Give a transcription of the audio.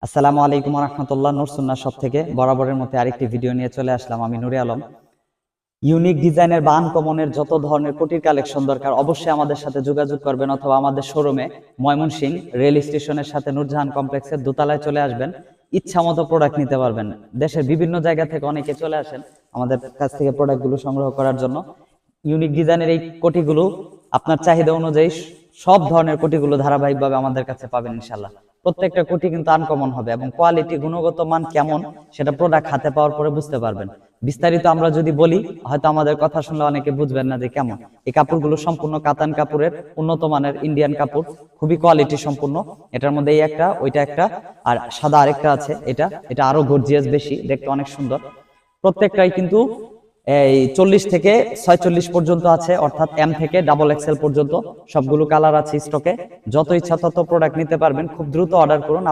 আসসালামু আলাইকুম রহমতুল্লাহ। নূর সুন্নাহ শপ থেকে বরাবরের মতো আরেকটি ভিডিও নিয়ে চলে আসলাম। আমি নুরে আলম। ইউনিক ডিজাইনের বা আনকমনের যত ধরনের কোটির কালেকশন দরকার অবশ্যই আমাদের সাথে যোগাযোগ করবেন, অথবা আমাদের শোরুমে ময়মনসিংহ রেল স্টেশনের সাথে নূরজাহান কমপ্লেক্সের দোতলায় চলে আসবেন। ইচ্ছা মতো প্রোডাক্ট নিতে পারবেন। দেশের বিভিন্ন জায়গা থেকে অনেকে চলে আসেন আমাদের কাছ থেকে প্রোডাক্টগুলো সংগ্রহ করার জন্য। ইউনিক ডিজাইনের এই কোটিগুলো আপনার চাহিদা অনুযায়ী সব ধরনের কোটিগুলো ধারাবাহিকভাবে আমাদের কাছে পাবেন ইনশাল্লাহ। প্রত্যেকটা কোটি কিন্তু আনকমন হবে এবং কোয়ালিটি গুণগত মান কেমন সেটা প্রোডাক্ট হাতে পাওয়ার পরে বুঝতে পারবেন। বিস্তারিত আমরা যদি বলি হয়তো আমাদের কথা শুনলে অনেকে বুঝবেন না যে কেমন। এই কাপড়গুলো সম্পূর্ণ কাতান কাপড়ের উন্নত মানের ইন্ডিয়ান কাপড়, খুবই কোয়ালিটি সম্পূর্ণ। এটার মধ্যে এই একটা, ওইটা একটা, আর সাদা আরেকটা আছে। এটা এটা আরো গর্জিয়াস, বেশি দেখতে অনেক সুন্দর। প্রত্যেকটাই কিন্তু এই 40 থেকে 46 পর্যন্ত আছে, অর্থাৎ এম থেকে ডাবল এক্সেল পর্যন্ত সবগুলো কালার আছে স্টকে। যত ইচ্ছা তত প্রোডাক্ট নিতে পারবেন। খুব দ্রুত অর্ডার করুন।